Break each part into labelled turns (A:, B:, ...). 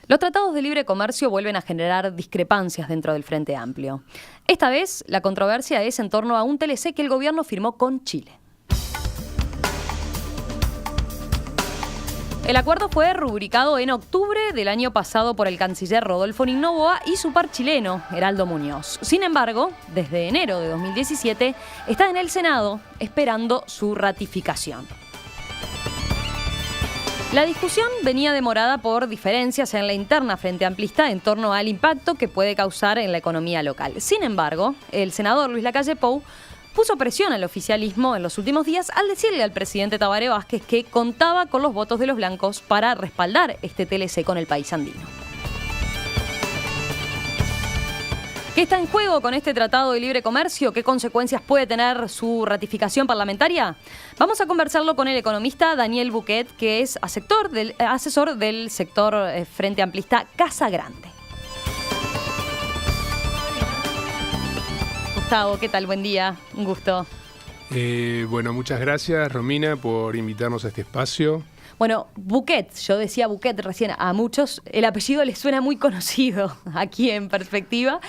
A: Los tratados de libre comercio vuelven a generar discrepancias dentro del Frente Amplio. Esta vez, la controversia es en torno a un TLC que el gobierno firmó con Chile. El acuerdo fue rubricado en octubre del año pasado por el canciller Rodolfo Noboa y su par chileno, Heraldo Muñoz. Sin embargo, desde enero de 2017 está en el Senado esperando su ratificación. La discusión venía demorada por diferencias en la interna frente amplista en torno al impacto que puede causar en la economía local. Sin embargo, el senador Luis Lacalle Pou puso presión al oficialismo en los últimos días al decirle al presidente Tabaré Vázquez que contaba con los votos de los blancos para respaldar este TLC con el país andino. ¿Qué está en juego con este tratado de libre comercio? ¿Qué consecuencias puede tener su ratificación parlamentaria? Vamos a conversarlo con el economista Daniel Buquet, que es asesor del sector Frente Amplista Casa Grande. Gustavo, ¿qué tal? Buen día, un gusto.
B: Bueno, muchas gracias, Romina, por invitarnos a este espacio.
A: Bueno, Buquet, yo decía Buquet recién, a muchos el apellido les suena muy conocido aquí en Perspectiva.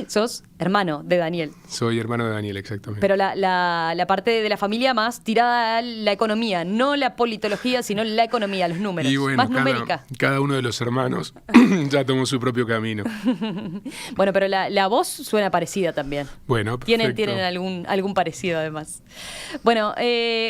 A: Sos hermano de Daniel.
B: Soy hermano de Daniel, exactamente.
A: Pero la parte de la familia más tirada a la economía, no la politología, sino la economía, los números,
B: y bueno,
A: más numérica.
B: Cada uno de los hermanos ya tomó su propio camino.
A: Bueno, pero la voz suena parecida también.
B: Bueno, perfecto.
A: Tienen algún parecido además. Bueno,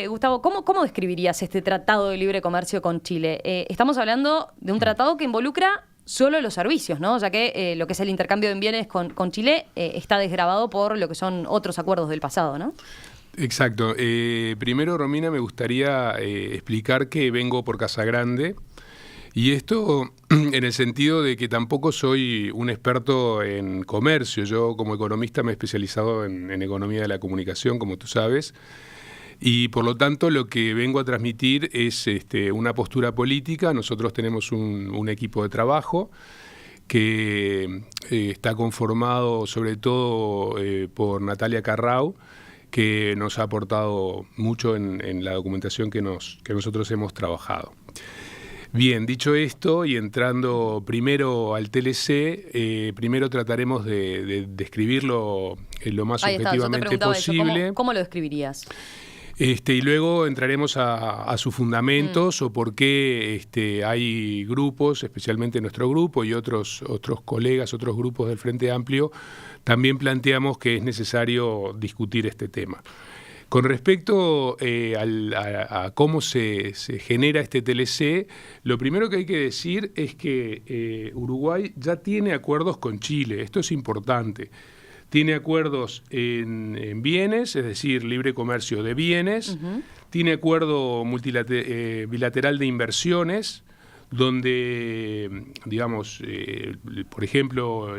A: Gustavo, ¿cómo describirías este tratado de libre comercio con Chile? Estamos hablando de un tratado que involucra solo los servicios, ¿no? Ya que lo que es el intercambio de bienes con Chile está desgravado por lo que son otros acuerdos del pasado, ¿no?
B: Exacto. Primero, Romina, me gustaría explicar que vengo por Casa Grande. Y esto en el sentido de que tampoco soy un experto en comercio. Yo como economista me he especializado en economía de la comunicación, como tú sabes. Y por lo tanto lo que vengo a transmitir es una postura política. Nosotros tenemos un equipo de trabajo que está conformado sobre todo por Natalia Carrau, que nos ha aportado mucho en la documentación que nosotros hemos trabajado. Bien, dicho esto y entrando primero al TLC, primero trataremos de describirlo lo más objetivamente posible.
A: ¿Cómo lo describirías?
B: Y luego entraremos a sus fundamentos o por qué hay grupos, especialmente nuestro grupo y otros colegas, otros grupos del Frente Amplio, también planteamos que es necesario discutir este tema. Con respecto a cómo se genera este TLC, lo primero que hay que decir es que Uruguay ya tiene acuerdos con Chile, esto es importante. Tiene acuerdos en bienes, es decir, libre comercio de bienes, tiene acuerdo bilateral de inversiones, donde, digamos, por ejemplo,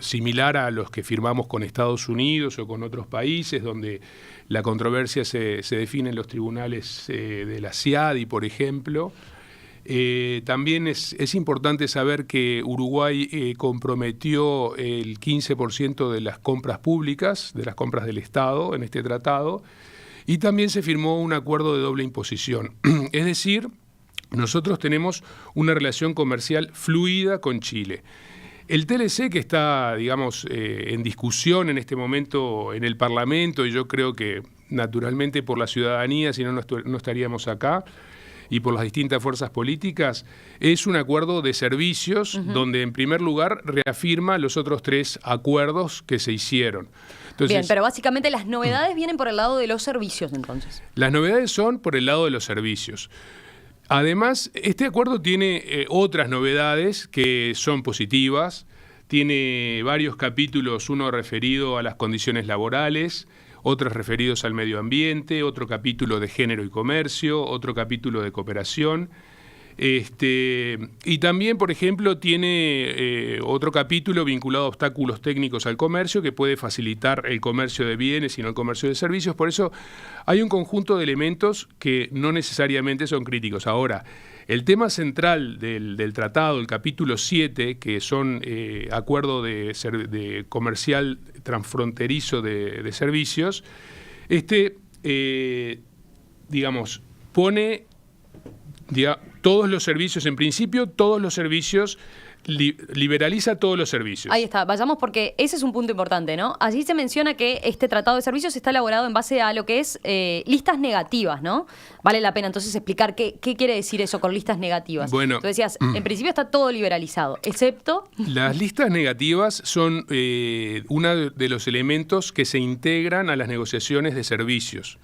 B: similar a los que firmamos con Estados Unidos o con otros países, donde la controversia se define en los tribunales de la CIADI, por ejemplo. También es importante saber que Uruguay comprometió el 15% de las compras públicas, de las compras del Estado en este tratado, y también se firmó un acuerdo de doble imposición. Es decir, nosotros tenemos una relación comercial fluida con Chile. El TLC que está, digamos, en discusión en este momento en el Parlamento, y yo creo que naturalmente por la ciudadanía, si no, no estaríamos acá, y por las distintas fuerzas políticas, es un acuerdo de servicios donde en primer lugar reafirma los otros tres acuerdos que se hicieron. Entonces,
A: bien, pero básicamente las novedades vienen por el lado de los servicios entonces.
B: Las novedades son por el lado de los servicios. Además, este acuerdo tiene otras novedades que son positivas. Tiene varios capítulos, uno referido a las condiciones laborales, otros referidos al medio ambiente, otro capítulo de género y comercio, otro capítulo de cooperación. Y también, por ejemplo, tiene otro capítulo vinculado a obstáculos técnicos al comercio que puede facilitar el comercio de bienes y no el comercio de servicios. Por eso hay un conjunto de elementos que no necesariamente son críticos. Ahora, el tema central del tratado, el capítulo 7, que son acuerdo de comercial transfronterizo de servicios, digamos, pone todos los servicios, en principio, todos los servicios, liberaliza todos los servicios.
A: Ahí está, vayamos porque ese es un punto importante, ¿no? Allí se menciona que este tratado de servicios está elaborado en base a lo que es listas negativas, ¿no? Vale la pena entonces explicar qué quiere decir eso con listas negativas.
B: Bueno,
A: tú decías, en principio está todo liberalizado, excepto...
B: Las listas negativas son uno de los elementos que se integran a las negociaciones de servicios.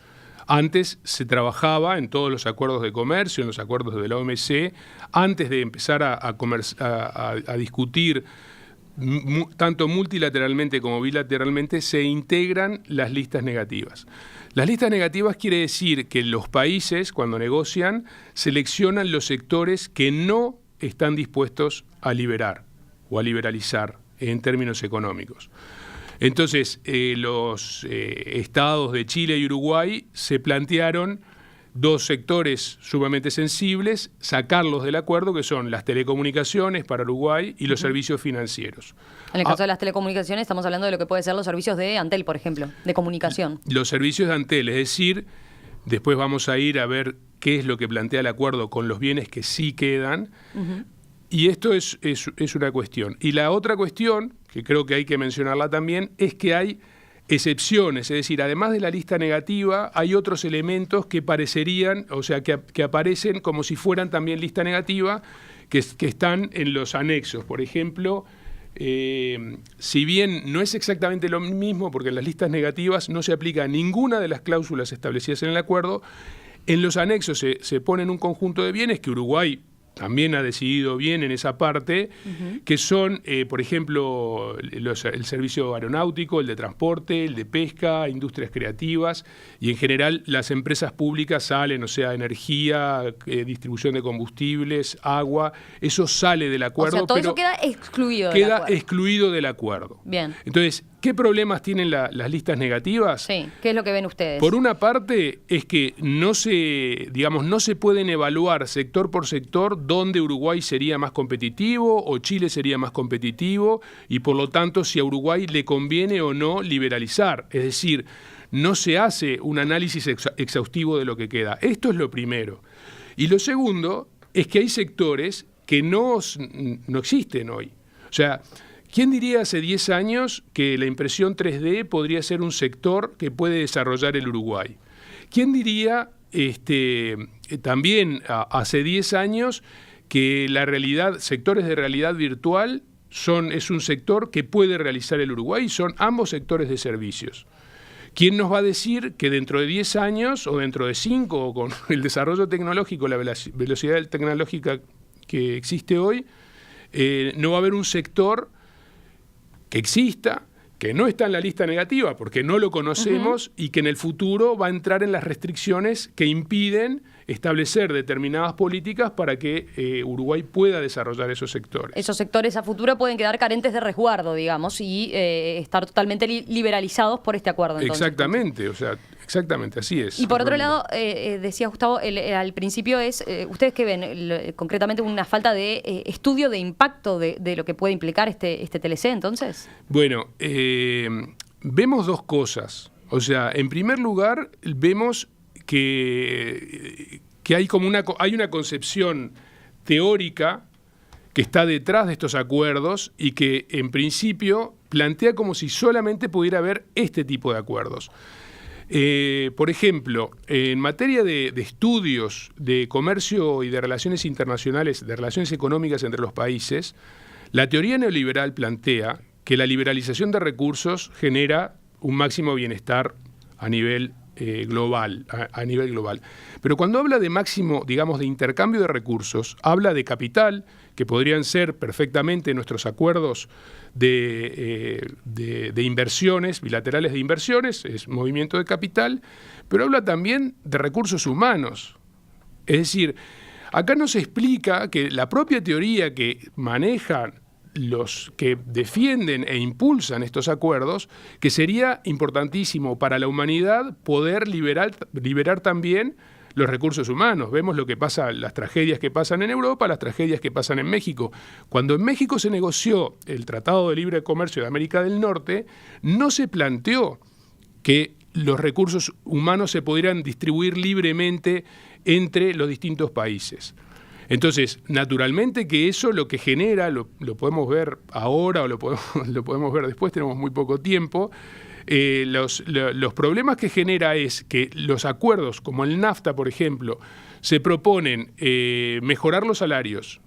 B: Antes se trabajaba en todos los acuerdos de comercio, en los acuerdos de la OMC, antes de empezar a discutir tanto multilateralmente como bilateralmente, se integran las listas negativas. Las listas negativas quiere decir que los países, cuando negocian, seleccionan los sectores que no están dispuestos a liberar o a liberalizar en términos económicos. Entonces, los estados de Chile y Uruguay se plantearon dos sectores sumamente sensibles, sacarlos del acuerdo, que son las telecomunicaciones para Uruguay y los servicios financieros.
A: En el caso de las telecomunicaciones estamos hablando de lo que puede ser los servicios de Antel, por ejemplo, de comunicación.
B: Los servicios de Antel, es decir, después vamos a ir a ver qué es lo que plantea el acuerdo con los bienes que sí quedan. Y esto es una cuestión. Y la otra cuestión, que creo que hay que mencionarla también, es que hay excepciones, es decir, además de la lista negativa, hay otros elementos que parecerían, o sea, que aparecen como si fueran también lista negativa, que están en los anexos. Por ejemplo, si bien no es exactamente lo mismo, porque en las listas negativas no se aplica ninguna de las cláusulas establecidas en el acuerdo, en los anexos se ponen un conjunto de bienes que Uruguay también ha decidido bien en esa parte, que son, por ejemplo, el servicio aeronáutico, el de transporte, el de pesca, industrias creativas, y en general las empresas públicas salen, o sea, energía, distribución de combustibles, agua, eso sale del acuerdo.
A: O sea, todo eso queda excluido
B: del acuerdo. Queda excluido del acuerdo.
A: Bien.
B: Entonces, ¿qué problemas tienen las listas negativas?
A: Sí, ¿qué es lo que ven ustedes?
B: Por una parte es que no se pueden evaluar sector por sector dónde Uruguay sería más competitivo o Chile sería más competitivo y por lo tanto si a Uruguay le conviene o no liberalizar. Es decir, no se hace un análisis exhaustivo de lo que queda. Esto es lo primero. Y lo segundo es que hay sectores que no existen hoy. O sea, ¿quién diría hace 10 años que la impresión 3D podría ser un sector que puede desarrollar el Uruguay? ¿Quién diría también hace 10 años que la realidad, sectores de realidad virtual es un sector que puede realizar el Uruguay? Son ambos sectores de servicios. ¿Quién nos va a decir que dentro de 10 años o dentro de 5 o con el desarrollo tecnológico, la velocidad tecnológica que existe hoy, no va a haber un sector que exista, que no está en la lista negativa porque no lo conocemos y que en el futuro va a entrar en las restricciones que impiden establecer determinadas políticas para que Uruguay pueda desarrollar esos sectores.
A: Esos sectores a futuro pueden quedar carentes de resguardo, digamos, y estar totalmente liberalizados por este acuerdo. Entonces.
B: Exactamente, o sea, exactamente, así es.
A: Y por otro lado, decía Gustavo, al principio ¿ustedes qué ven? Concretamente una falta de estudio de impacto de lo que puede implicar este TLC, entonces.
B: Bueno, vemos dos cosas. O sea, en primer lugar, vemos que hay como hay una concepción teórica que está detrás de estos acuerdos y que en principio plantea como si solamente pudiera haber este tipo de acuerdos. Por ejemplo, en materia de estudios de comercio y de relaciones internacionales, de relaciones económicas entre los países, la teoría neoliberal plantea que la liberalización de recursos genera un máximo bienestar a nivel global, a nivel global. Pero cuando habla de máximo, digamos, de intercambio de recursos, habla de capital, que podrían ser perfectamente nuestros acuerdos de inversiones, bilaterales de inversiones, es movimiento de capital, pero habla también de recursos humanos. Es decir, acá nos explica que la propia teoría que manejan los que defienden e impulsan estos acuerdos, que sería importantísimo para la humanidad poder liberar también los recursos humanos. Vemos lo que pasa, las tragedias que pasan en Europa, las tragedias que pasan en México. Cuando en México se negoció el Tratado de Libre Comercio de América del Norte, no se planteó que los recursos humanos se pudieran distribuir libremente entre los distintos países. Entonces, naturalmente que eso lo que genera, lo podemos ver ahora o lo podemos ver después, tenemos muy poco tiempo. Los problemas que genera es que los acuerdos, como el NAFTA, por ejemplo, se proponen mejorar los salarios,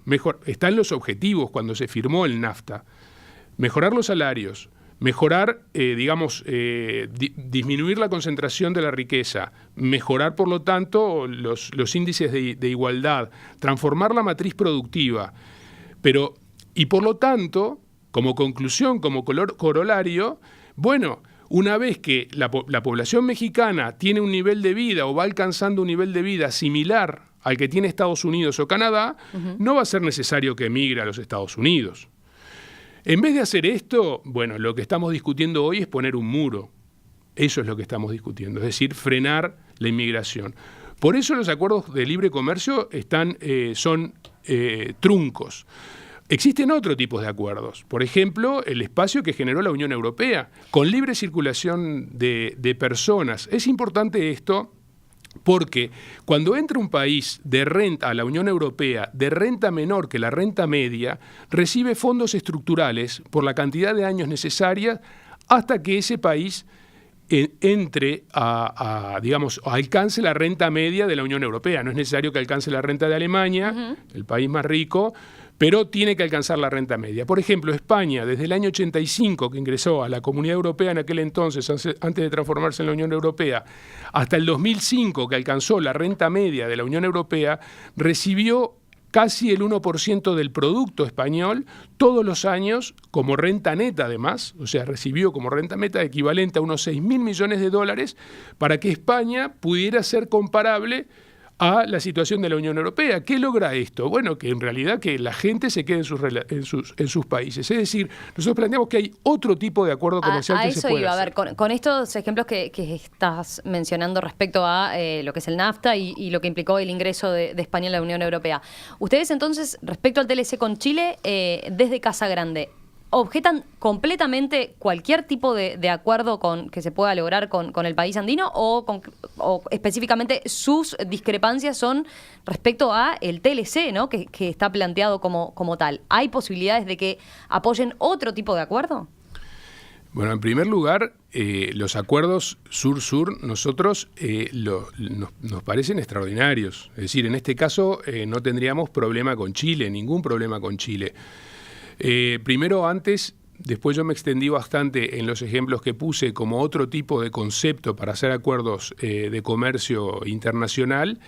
B: están los objetivos cuando se firmó el NAFTA, mejorar los salarios, mejorar, disminuir la concentración de la riqueza, mejorar, por lo tanto, los índices de igualdad, transformar la matriz productiva. Y por lo tanto, como conclusión, como corolario, bueno, una vez que la población mexicana tiene un nivel de vida o va alcanzando un nivel de vida similar al que tiene Estados Unidos o Canadá, no va a ser necesario que emigre a los Estados Unidos. En vez de hacer esto, bueno, lo que estamos discutiendo hoy es poner un muro. Eso es lo que estamos discutiendo, es decir, frenar la inmigración. Por eso los acuerdos de libre comercio son truncos. Existen otros tipos de acuerdos. Por ejemplo, el espacio que generó la Unión Europea, con libre circulación de personas. Es importante esto porque cuando entra un país de renta a la Unión Europea, de renta menor que la renta media, recibe fondos estructurales por la cantidad de años necesarias hasta que ese país entre alcance la renta media de la Unión Europea. No es necesario que alcance la renta de Alemania, el país más rico, pero tiene que alcanzar la renta media. Por ejemplo, España, desde el año 85, que ingresó a la Comunidad Europea en aquel entonces, antes de transformarse en la Unión Europea, hasta el 2005, que alcanzó la renta media de la Unión Europea, recibió casi el 1% del producto español todos los años como renta neta, además, o sea, recibió como renta neta equivalente a unos 6.000 millones de dólares para que España pudiera ser comparable a la situación de la Unión Europea. ¿Qué logra esto? Bueno, que en realidad que la gente se quede en sus países. Es decir, nosotros planteamos que hay otro tipo de acuerdo comercial que se puede hacer.
A: A ver, con estos ejemplos que estás mencionando respecto a lo que es el NAFTA y lo que implicó el ingreso de España en la Unión Europea. Ustedes entonces, respecto al TLC con Chile, desde Casa Grande, ¿objetan completamente cualquier tipo de acuerdo que se pueda lograr con el país andino o específicamente sus discrepancias son respecto a el TLC, ¿no? que está planteado como tal? ¿Hay posibilidades de que apoyen otro tipo de acuerdo?
B: Bueno, en primer lugar, los acuerdos sur-sur nosotros nos parecen extraordinarios. Es decir, en este caso no tendríamos problema con Chile, ningún problema con Chile. Primero, después yo me extendí bastante en los ejemplos que puse como otro tipo de concepto para hacer acuerdos de comercio internacional.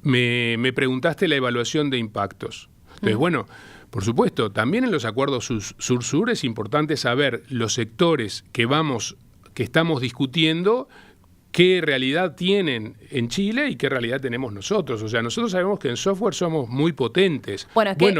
B: Me preguntaste la evaluación de impactos. Entonces, bueno, por supuesto, también en los acuerdos sur-sur es importante saber los sectores que estamos discutiendo, qué realidad tienen en Chile y qué realidad tenemos nosotros. O sea, nosotros sabemos que en software somos muy potentes.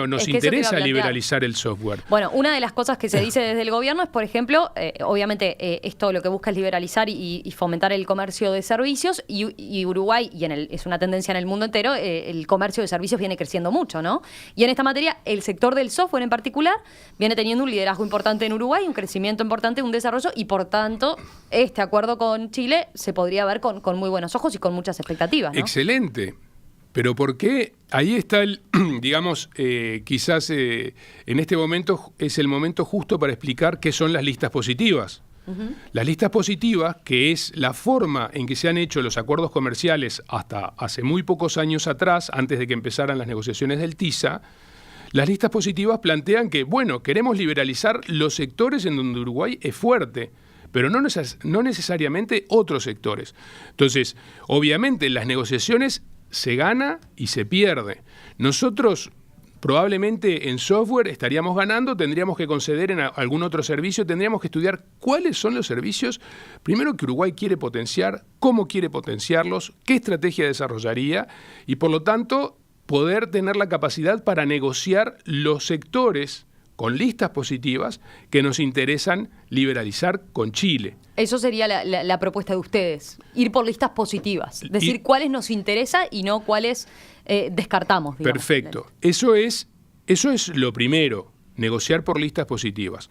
B: Nos interesa liberalizar el software.
A: Bueno, una de las cosas que se dice desde el gobierno es, por ejemplo, obviamente esto lo que busca es liberalizar y fomentar el comercio de servicios y Uruguay, es una tendencia en el mundo entero, el comercio de servicios viene creciendo mucho, ¿no? Y en esta materia, el sector del software en particular viene teniendo un liderazgo importante en Uruguay, un crecimiento importante, un desarrollo y, por tanto, este acuerdo con Chile se podría ver con muy buenos ojos y con muchas expectativas, ¿no?
B: Excelente. Pero ¿por qué? Ahí está quizás en este momento es el momento justo para explicar qué son las listas positivas. Las listas positivas, que es la forma en que se han hecho los acuerdos comerciales hasta hace muy pocos años atrás, antes de que empezaran las negociaciones del TISA, las listas positivas plantean que, bueno, queremos liberalizar los sectores en donde Uruguay es fuerte, pero no necesariamente otros sectores. Entonces, obviamente, en las negociaciones se gana y se pierde. Nosotros probablemente en software estaríamos ganando, tendríamos que conceder en algún otro servicio, tendríamos que estudiar cuáles son los servicios, primero que Uruguay quiere potenciar, cómo quiere potenciarlos, qué estrategia desarrollaría y, por lo tanto, poder tener la capacidad para negociar los sectores con listas positivas que nos interesan liberalizar con Chile.
A: Eso sería la propuesta de ustedes, ir por listas positivas, decir cuáles nos interesa y no cuáles descartamos, digamos.
B: Perfecto. Eso es lo primero, negociar por listas positivas.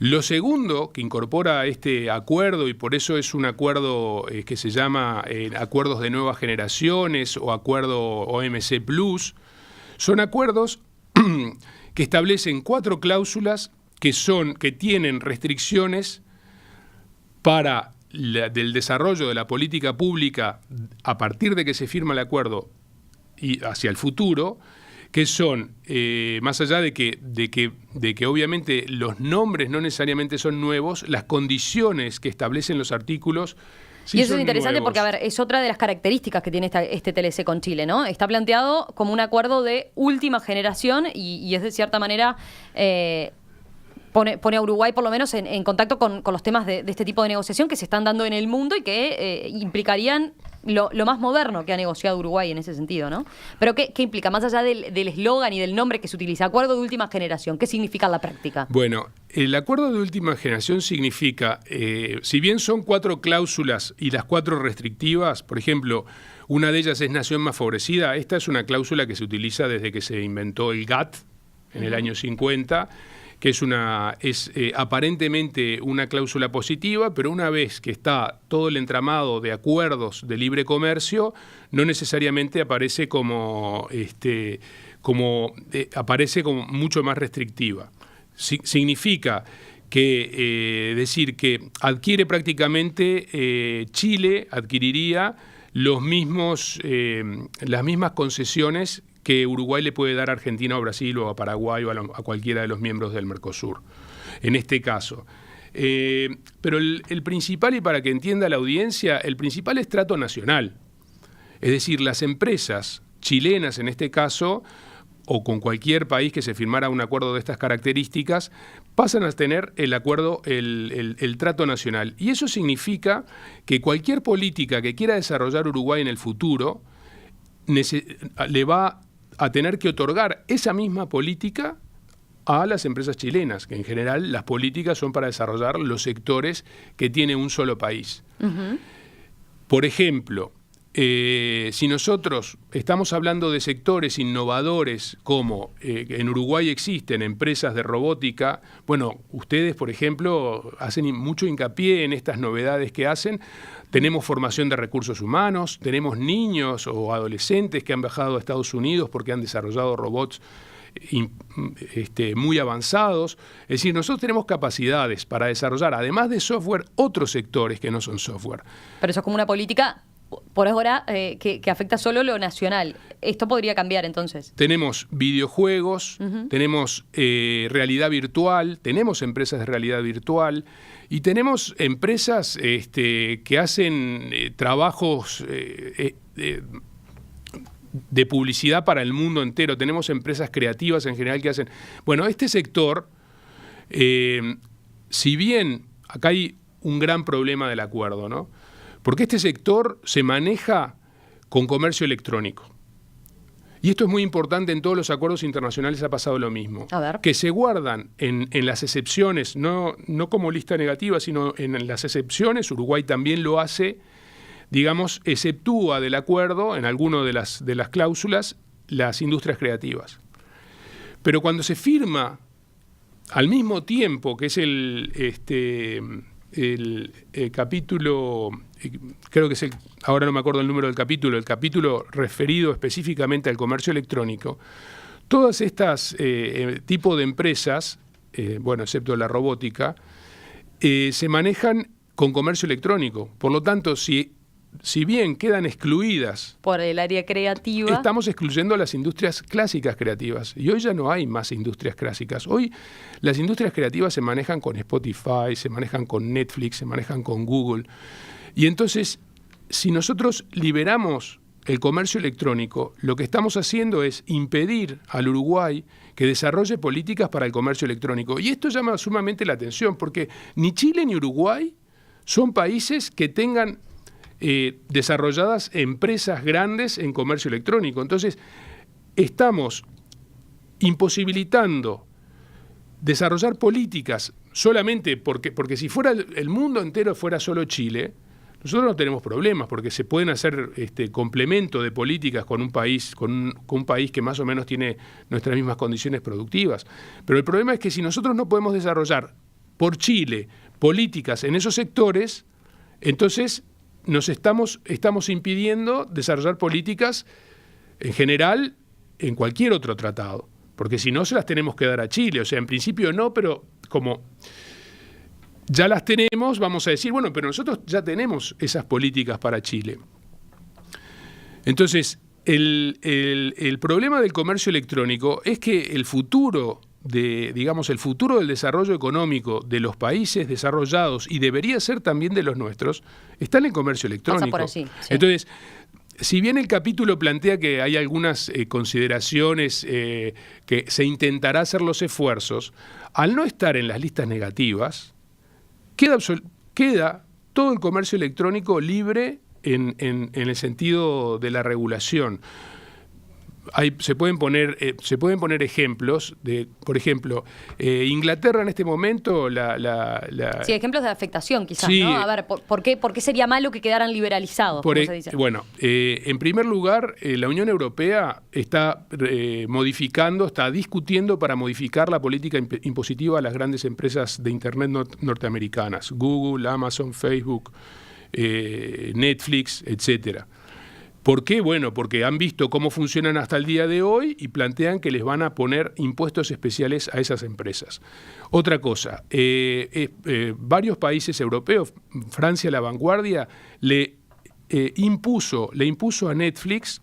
B: Lo segundo que incorpora este acuerdo, y por eso es un acuerdo que se llama acuerdos de nuevas generaciones o acuerdo OMC Plus, son acuerdos que establecen 4 cláusulas que tienen restricciones para del desarrollo de la política pública a partir de que se firma el acuerdo y hacia el futuro, que son, más allá de que obviamente los nombres no necesariamente son nuevos, las condiciones que establecen los artículos sí.
A: Y eso
B: son
A: es interesante
B: nuevos.
A: porque, a ver, es otra de las características que tiene este TLC con Chile, ¿no? Está planteado como un acuerdo de última generación y es de cierta manera... Pone a Uruguay por lo menos en contacto con los temas de este tipo de negociación que se están dando en el mundo y que implicarían lo más moderno que ha negociado Uruguay en ese sentido, ¿no? Pero ¿qué implica? Más allá del eslogan y del nombre que se utiliza, acuerdo de última generación, ¿qué significa en la práctica?
B: Bueno, el acuerdo de última generación significa, si bien son 4 cláusulas y las 4 restrictivas, por ejemplo, una de ellas es nación más favorecida, esta es una cláusula que se utiliza desde que se inventó el GATT en el año 50, que es aparentemente una cláusula positiva, pero una vez que está todo el entramado de acuerdos de libre comercio, no necesariamente aparece aparece como mucho más restrictiva. Significa que decir que adquiere prácticamente Chile adquiriría las mismas concesiones que Uruguay le puede dar a Argentina o Brasil o a Paraguay o a cualquiera de los miembros del Mercosur, en este caso. Pero el principal, y para que entienda la audiencia, el principal es trato nacional. Es decir, las empresas chilenas en este caso, o con cualquier país que se firmara un acuerdo de estas características, pasan a tener el acuerdo, el trato nacional. Y eso significa que cualquier política que quiera desarrollar Uruguay en el futuro le va a tener que otorgar esa misma política a las empresas chilenas, que en general las políticas son para desarrollar los sectores que tiene un solo país. Uh-huh. Por ejemplo, si nosotros estamos hablando de sectores innovadores como en Uruguay existen empresas de robótica, bueno, ustedes, por ejemplo, hacen mucho hincapié en estas novedades que hacen. Tenemos formación de recursos humanos, tenemos niños o adolescentes que han viajado a Estados Unidos porque han desarrollado robots muy avanzados. Es decir, nosotros tenemos capacidades para desarrollar, además de software, otros sectores que no son software.
A: Pero eso es como una política, por ahora, que afecta solo lo nacional. ¿Esto podría cambiar entonces?
B: Tenemos videojuegos, uh-huh. Tenemos realidad virtual, tenemos empresas de realidad virtual y tenemos empresas que hacen trabajos de publicidad para el mundo entero. Tenemos empresas creativas en general que hacen... Bueno, este sector, si bien acá hay un gran problema del acuerdo, ¿no? Porque este sector se maneja con comercio electrónico. Y esto es muy importante, en todos los acuerdos internacionales ha pasado lo mismo.
A: A ver.
B: Que se guardan en las excepciones, no como lista negativa, sino en las excepciones. Uruguay también lo hace, digamos, exceptúa del acuerdo, en alguna de las cláusulas, las industrias creativas. Pero cuando se firma al mismo tiempo, que es el capítulo, creo que es ahora no me acuerdo el número del capítulo, el capítulo referido específicamente al comercio electrónico, todas estas tipos de empresas, bueno, excepto la robótica, se manejan con comercio electrónico. Por lo tanto, si bien quedan excluidas
A: por el área creativa,
B: estamos excluyendo a las industrias clásicas creativas. Y hoy ya no hay más industrias clásicas. Hoy las industrias creativas se manejan con Spotify, se manejan con Netflix, se manejan con Google. Y entonces, si nosotros liberamos el comercio electrónico, lo que estamos haciendo es impedir al Uruguay que desarrolle políticas para el comercio electrónico. Y esto llama sumamente la atención, porque ni Chile ni Uruguay son países que tengan desarrolladas empresas grandes en comercio electrónico. Entonces, estamos imposibilitando desarrollar políticas solamente porque si fuera el mundo entero fuera solo Chile, nosotros no tenemos problemas, porque se pueden hacer complemento de políticas con un país que más o menos tiene nuestras mismas condiciones productivas. Pero el problema es que si nosotros no podemos desarrollar por Chile políticas en esos sectores, entonces nos estamos impidiendo desarrollar políticas en general en cualquier otro tratado, porque si no se las tenemos que dar a Chile. O sea, en principio no, pero como ya las tenemos, vamos a decir, bueno, pero nosotros ya tenemos esas políticas para Chile. Entonces, el problema del comercio electrónico es que el futuro el futuro del desarrollo económico de los países desarrollados, y debería ser también de los nuestros, está en el comercio electrónico.
A: Pasa por allí, sí.
B: Entonces, si bien el capítulo plantea que hay algunas consideraciones que se intentará hacer los esfuerzos, al no estar en las listas negativas, queda todo el comercio electrónico libre en el sentido de la regulación. Se pueden poner ejemplos de, por ejemplo, Inglaterra en este momento,
A: Sí, ejemplos de afectación quizás,
B: sí,
A: ¿no? A ver, ¿por qué sería malo que quedaran liberalizados, como se dice?
B: Bueno, en primer lugar, la Unión Europea está está discutiendo para modificar la política impositiva a las grandes empresas de Internet norteamericanas, Google, Amazon, Facebook, Netflix, etcétera. ¿Por qué? Bueno, porque han visto cómo funcionan hasta el día de hoy y plantean que les van a poner impuestos especiales a esas empresas. Otra cosa, varios países europeos, Francia, la vanguardia, le impuso a Netflix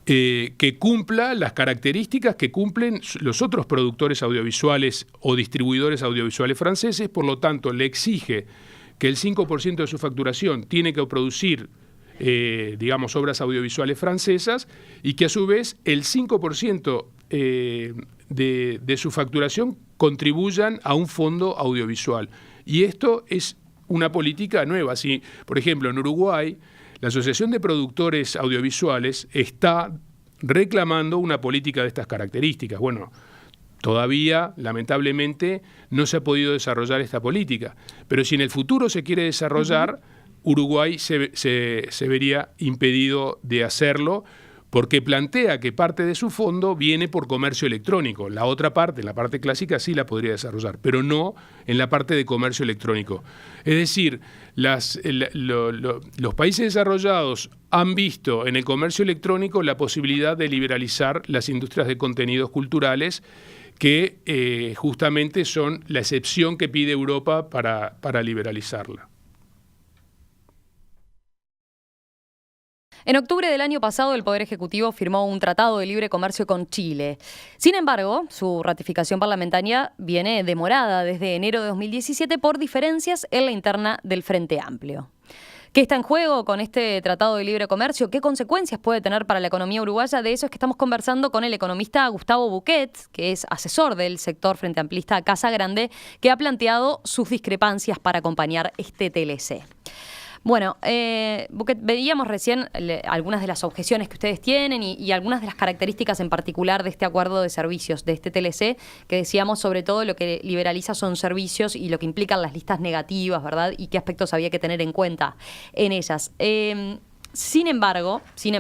B: que cumpla las características que cumplen los otros productores audiovisuales o distribuidores audiovisuales franceses. Por lo tanto, le exige que el 5% de su facturación tiene que producir obras audiovisuales francesas, y que a su vez el 5% de su facturación contribuyan a un fondo audiovisual. Y esto es una política nueva. Si, por ejemplo, en Uruguay, la Asociación de Productores Audiovisuales está reclamando una política de estas características. Bueno, todavía, lamentablemente, no se ha podido desarrollar esta política. Pero si en el futuro se quiere desarrollar, Uruguay se vería impedido de hacerlo, porque plantea que parte de su fondo viene por comercio electrónico. La otra parte, la parte clásica, sí la podría desarrollar, pero no en la parte de comercio electrónico. Es decir, los países desarrollados han visto en el comercio electrónico la posibilidad de liberalizar las industrias de contenidos culturales, que justamente son la excepción que pide Europa para liberalizarla.
A: En octubre del año pasado, el Poder Ejecutivo firmó un tratado de libre comercio con Chile. Sin embargo, su ratificación parlamentaria viene demorada desde enero de 2017 por diferencias en la interna del Frente Amplio. ¿Qué está en juego con este tratado de libre comercio? ¿Qué consecuencias puede tener para la economía uruguaya? De eso es que estamos conversando con el economista Gustavo Buquet, que es asesor del sector frente amplista Casa Grande, que ha planteado sus discrepancias para acompañar este TLC. Bueno, Buquet, veíamos recién algunas de las objeciones que ustedes tienen y algunas de las características en particular de este acuerdo de servicios, de este TLC, que decíamos sobre todo lo que liberaliza son servicios y lo que implican las listas negativas, ¿verdad? Y qué aspectos había que tener en cuenta en ellas. Sin embargo, si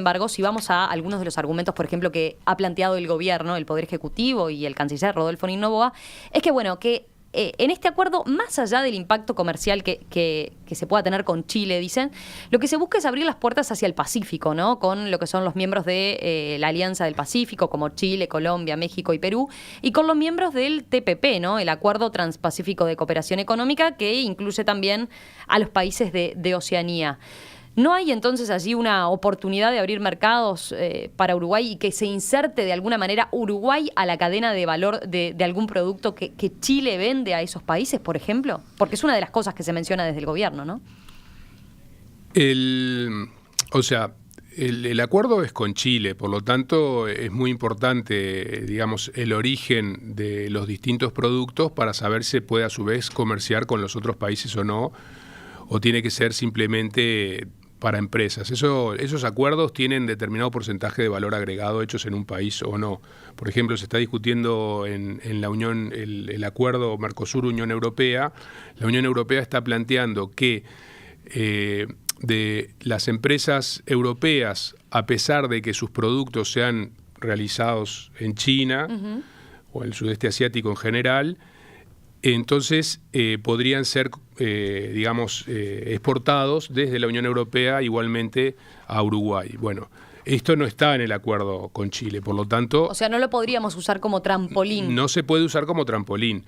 A: vamos a algunos de los argumentos, por ejemplo, que ha planteado el gobierno, el Poder Ejecutivo y el canciller Rodolfo Noboa, es que, bueno, que en este acuerdo, más allá del impacto comercial que se pueda tener con Chile, dicen, lo que se busca es abrir las puertas hacia el Pacífico, ¿no? Con lo que son los miembros de la Alianza del Pacífico, como Chile, Colombia, México y Perú, y con los miembros del TPP, ¿no? El Acuerdo Transpacífico de Cooperación Económica, que incluye también a los países de Oceanía. ¿No hay entonces allí una oportunidad de abrir mercados para Uruguay y que se inserte de alguna manera Uruguay a la cadena de valor de algún producto que Chile vende a esos países, por ejemplo? Porque es una de las cosas que se menciona desde el gobierno, ¿no?
B: El acuerdo es con Chile, por lo tanto es muy importante, el origen de los distintos productos para saber si puede a su vez comerciar con los otros países o no, o tiene que ser simplemente para empresas. Esos acuerdos tienen determinado porcentaje de valor agregado hechos en un país o no. Por ejemplo, se está discutiendo en la Unión el acuerdo Mercosur-Unión Europea. La Unión Europea está planteando que de las empresas europeas, a pesar de que sus productos sean realizados en China o en el sudeste asiático en general, entonces podrían ser, digamos, exportados desde la Unión Europea igualmente a Uruguay. Bueno, esto no está en el acuerdo con Chile, por lo tanto...
A: O sea, no lo podríamos usar como trampolín.
B: No se puede usar como trampolín.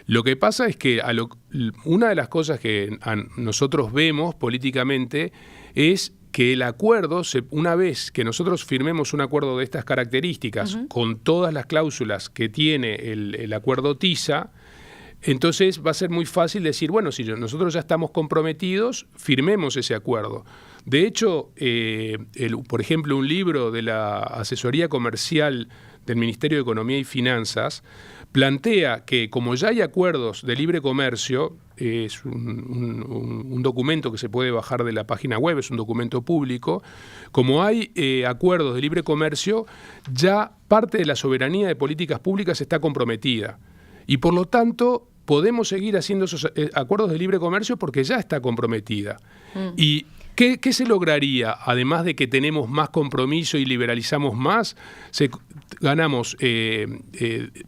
B: Lo que pasa es que una de las cosas que nosotros vemos políticamente es que el acuerdo, una vez que nosotros firmemos un acuerdo de estas características, con todas las cláusulas que tiene el acuerdo TISA, entonces va a ser muy fácil decir, bueno, si nosotros ya estamos comprometidos, firmemos ese acuerdo. De hecho, por ejemplo, un libro de la asesoría comercial del Ministerio de Economía y Finanzas plantea que como ya hay acuerdos de libre comercio, es un documento que se puede bajar de la página web, es un documento público, como hay acuerdos de libre comercio, ya parte de la soberanía de políticas públicas está comprometida. Y por lo tanto, podemos seguir haciendo esos acuerdos de libre comercio porque ya está comprometida. ¿Y qué se lograría? Además de que tenemos más compromiso y liberalizamos más, ganamos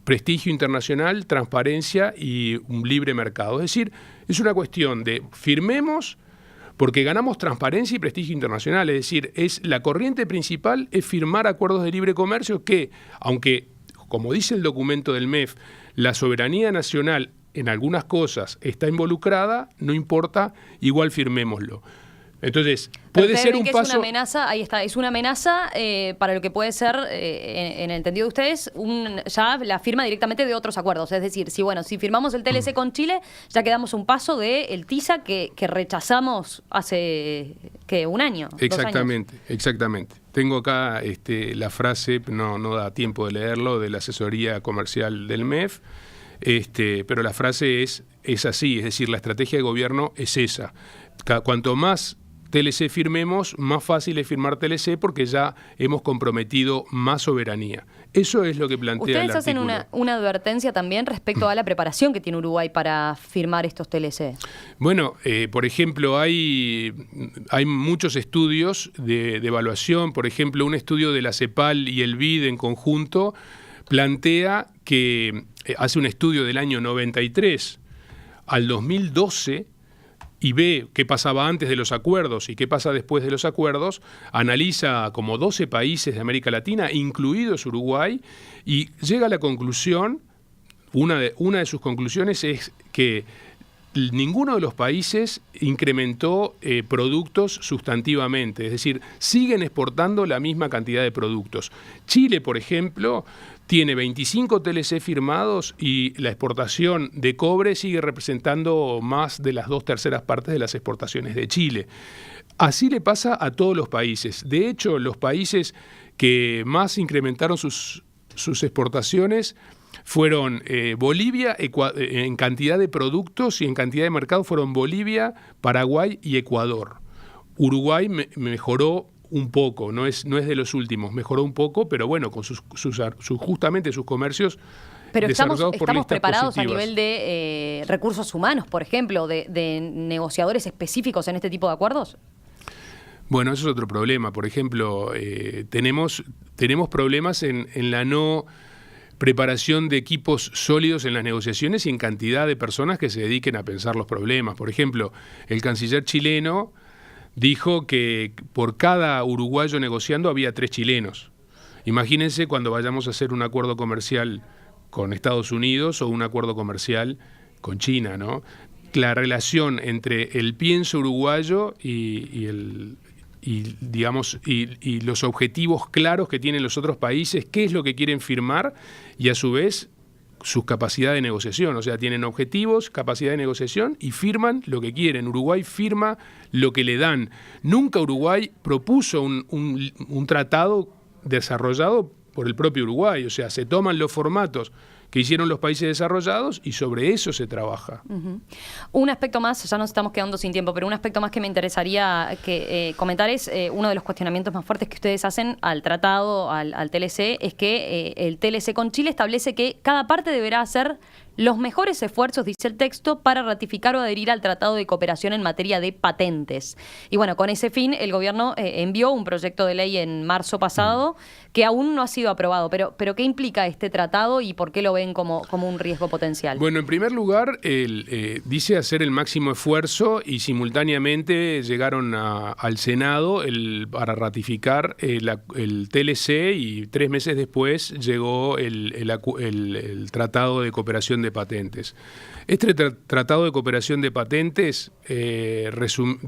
B: prestigio internacional, transparencia y un libre mercado. Es decir, es una cuestión de firmemos porque ganamos transparencia y prestigio internacional. Es decir, la corriente principal es firmar acuerdos de libre comercio que, aunque, como dice el documento del MEF, la soberanía nacional en algunas cosas está involucrada, no importa, igual firmémoslo. Entonces, puede ser un paso...
A: Es una amenaza, ahí está, es una amenaza para lo que puede ser, en el entendido de ustedes, ya la firma directamente de otros acuerdos. Es decir, si firmamos el TLC con Chile, ya quedamos un paso del TISA que rechazamos hace, un año,
B: Exactamente,
A: 2 años.
B: Exactamente. Tengo acá la frase, no da tiempo de leerlo, de la asesoría comercial del MEF, pero la frase es así, es decir, la estrategia de gobierno es esa. Cuanto más TLC firmemos, más fácil es firmar TLC porque ya hemos comprometido más soberanía. Eso es lo que plantea el artículo.
A: Ustedes hacen una advertencia también respecto a la preparación que tiene Uruguay para firmar estos TLC.
B: Bueno, por ejemplo, hay muchos estudios de evaluación. Por ejemplo, un estudio de la CEPAL y el BID en conjunto plantea que hace un estudio del año 93 al 2012 y ve qué pasaba antes de los acuerdos y qué pasa después de los acuerdos, analiza como 12 países de América Latina, incluidos Uruguay, y llega a la conclusión, una de sus conclusiones es que ninguno de los países incrementó productos sustantivamente, es decir, siguen exportando la misma cantidad de productos. Chile, por ejemplo, tiene 25 TLC firmados y la exportación de cobre sigue representando más de las 2/3 partes de las exportaciones de Chile. Así le pasa a todos los países. De hecho, los países que más incrementaron sus exportaciones fueron Bolivia, en cantidad de productos y en cantidad de mercado fueron Bolivia, Paraguay y Ecuador. Uruguay mejoró un poco, no es de los últimos, mejoró un poco, pero bueno, con justamente sus comercios.
A: Pero estamos preparados
B: positivas.
A: A nivel de recursos humanos, por ejemplo, de negociadores específicos en este tipo de acuerdos.
B: Bueno, eso es otro problema. Por ejemplo, tenemos problemas en la no preparación de equipos sólidos en las negociaciones y en cantidad de personas que se dediquen a pensar los problemas. Por ejemplo, el canciller chileno dijo que por cada uruguayo negociando había 3 chilenos. Imagínense cuando vayamos a hacer un acuerdo comercial con Estados Unidos o un acuerdo comercial con China, ¿no? La relación entre el pienso uruguayo y los objetivos claros que tienen los otros países, qué es lo que quieren firmar y a su vez su capacidad de negociación. O sea, tienen objetivos, capacidad de negociación y firman lo que quieren. Uruguay firma lo que le dan. Nunca Uruguay propuso un tratado desarrollado por el propio Uruguay. O sea, se toman los formatos que hicieron los países desarrollados y sobre eso se trabaja.
A: Un aspecto más, ya nos estamos quedando sin tiempo, pero un aspecto más que me interesaría comentar es uno de los cuestionamientos más fuertes que ustedes hacen al tratado, al TLC, es que el TLC con Chile establece que cada parte deberá hacer los mejores esfuerzos, dice el texto, para ratificar o adherir al Tratado de Cooperación en materia de patentes. Y bueno, con ese fin, el gobierno envió un proyecto de ley en marzo pasado que aún no ha sido aprobado. Pero ¿qué implica este tratado y por qué lo ven como un riesgo potencial?
B: Bueno, en primer lugar, dice hacer el máximo esfuerzo y simultáneamente llegaron al Senado para ratificar el TLC y 3 meses después llegó el Tratado de Cooperación de Patentes. Este Tratado de Cooperación de Patentes, es un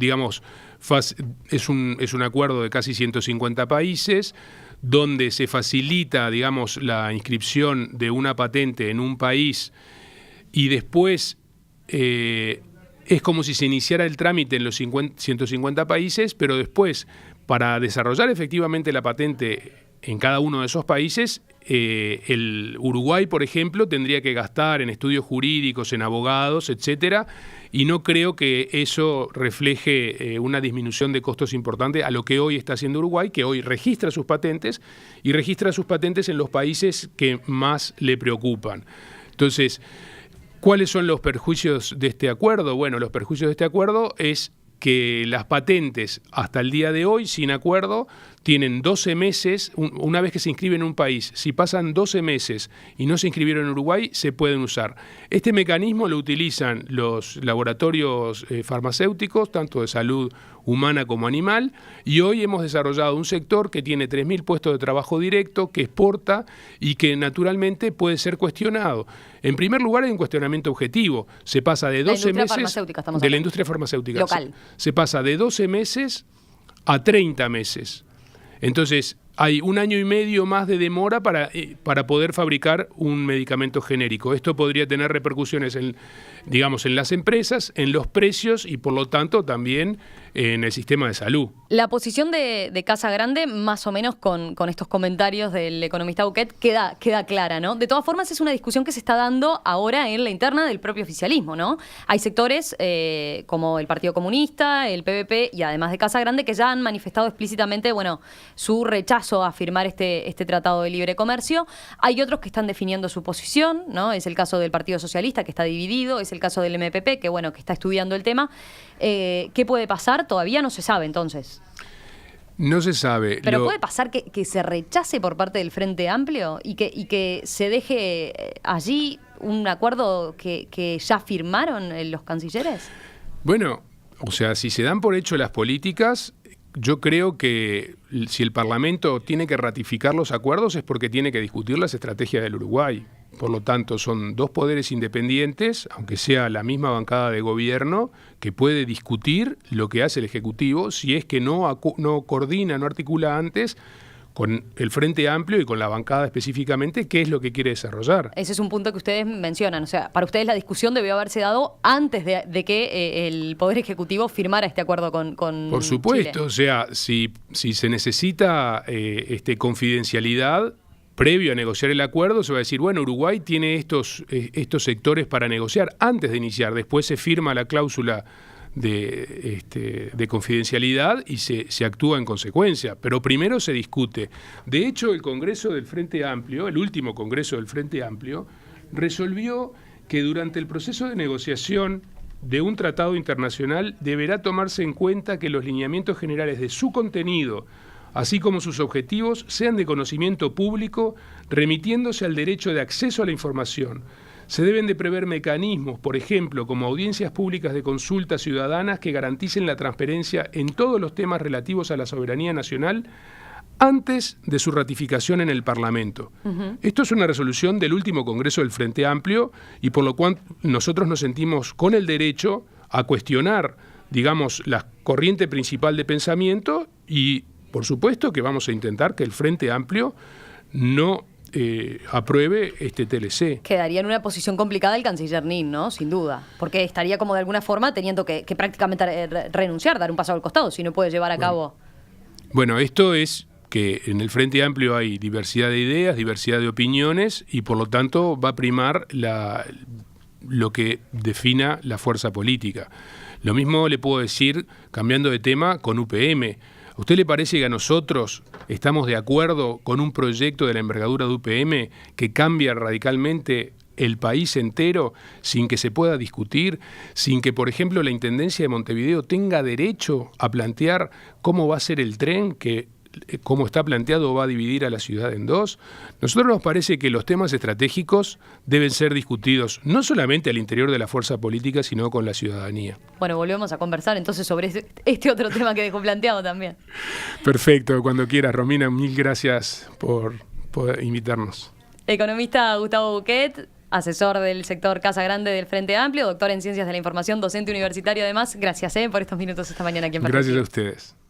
B: acuerdo de casi 150 países donde se facilita, digamos, la inscripción de una patente en un país y después es como si se iniciara el trámite en los 150 países, pero después, para desarrollar efectivamente la patente en cada uno de esos países, el Uruguay, por ejemplo, tendría que gastar en estudios jurídicos, en abogados, etcétera, y no creo que eso refleje una disminución de costos importante a lo que hoy está haciendo Uruguay, que hoy registra sus patentes y registra sus patentes en los países que más le preocupan. Entonces, ¿cuáles son los perjuicios de este acuerdo? Bueno, los perjuicios de este acuerdo es que las patentes hasta el día de hoy, sin acuerdo, tienen 12 meses, una vez que se inscriben en un país, si pasan 12 meses y no se inscribieron en Uruguay, se pueden usar. Este mecanismo lo utilizan los laboratorios farmacéuticos, tanto de salud humana como animal, y hoy hemos desarrollado un sector que tiene 3.000 puestos de trabajo directo, que exporta y que naturalmente puede ser cuestionado. En primer lugar, hay un cuestionamiento objetivo. Se pasa de 12 meses de la industria farmacéutica
A: local.
B: Se pasa de 12 meses a 30 meses. Entonces, hay 1 año y medio más de demora para poder fabricar un medicamento genérico. Esto podría tener repercusiones en las empresas, en los precios y, por lo tanto, también en el sistema de salud.
A: La posición de Casagrande, más o menos con estos comentarios del economista Bouquet, queda clara, ¿no? De todas formas, es una discusión que se está dando ahora en la interna del propio oficialismo, ¿no? Hay sectores como el Partido Comunista, el PVP y además de Casagrande que ya han manifestado explícitamente, su rechazo a firmar este tratado de libre comercio. Hay otros que están definiendo su posición, ¿no? Es el caso del Partido Socialista, que está dividido, es el caso del MPP, que está estudiando el tema. ¿Qué puede pasar? Todavía no se sabe, entonces.
B: No se sabe.
A: Pero ¿puede pasar que se rechace por parte del Frente Amplio y que se deje allí un acuerdo que ya firmaron los cancilleres?
B: Bueno, si se dan por hecho las políticas, yo creo que si el Parlamento tiene que ratificar los acuerdos es porque tiene que discutir las estrategias del Uruguay. Por lo tanto, son dos poderes independientes, aunque sea la misma bancada de gobierno, que puede discutir lo que hace el Ejecutivo si es que no coordina, no articula antes con el Frente Amplio y con la bancada específicamente qué es lo que quiere desarrollar. Ese
A: es un punto que ustedes mencionan. O sea, para ustedes la discusión debió haberse dado antes de que el Poder Ejecutivo firmara este acuerdo con
B: Por supuesto,
A: Chile.
B: O sea, si se necesita confidencialidad previo a negociar el acuerdo, se va a decir, Uruguay tiene estos sectores para negociar antes de iniciar. Después se firma la cláusula de confidencialidad y se actúa en consecuencia. Pero primero se discute. De hecho, el Congreso del Frente Amplio, el último Congreso del Frente Amplio, resolvió que durante el proceso de negociación de un tratado internacional deberá tomarse en cuenta que los lineamientos generales de su contenido, así como sus objetivos, sean de conocimiento público, remitiéndose al derecho de acceso a la información. Se deben de prever mecanismos, por ejemplo, como audiencias públicas de consultas ciudadanas que garanticen la transparencia en todos los temas relativos a la soberanía nacional antes de su ratificación en el Parlamento. Uh-huh. Esto es una resolución del último Congreso del Frente Amplio y por lo cual nosotros nos sentimos con el derecho a cuestionar, la corriente principal de pensamiento y por supuesto que vamos a intentar que el Frente Amplio no apruebe este TLC.
A: Quedaría en una posición complicada el canciller Nin, ¿no? Sin duda. Porque estaría como de alguna forma teniendo que prácticamente renunciar, dar un paso al costado, si no puede llevar a cabo.
B: Bueno, esto es que en el Frente Amplio hay diversidad de ideas, diversidad de opiniones y por lo tanto va a primar lo que defina la fuerza política. Lo mismo le puedo decir, cambiando de tema, con UPM. ¿A usted le parece que a nosotros estamos de acuerdo con un proyecto de la envergadura de UPM que cambia radicalmente el país entero sin que se pueda discutir, sin que, por ejemplo, la Intendencia de Montevideo tenga derecho a plantear cómo va a ser el tren que, como está planteado, va a dividir a la ciudad en dos. Nosotros nos parece que los temas estratégicos deben ser discutidos no solamente al interior de la fuerza política, sino con la ciudadanía.
A: Bueno, volvemos a conversar entonces sobre este otro tema que dejó planteado también.
B: Perfecto, cuando quieras, Romina, mil gracias por invitarnos.
A: Economista Gustavo Buquet, asesor del sector Casa Grande del Frente Amplio, doctor en Ciencias de la Información, docente universitario además. Gracias por estos minutos esta mañana aquí en Perspectiva.
B: Gracias a ustedes.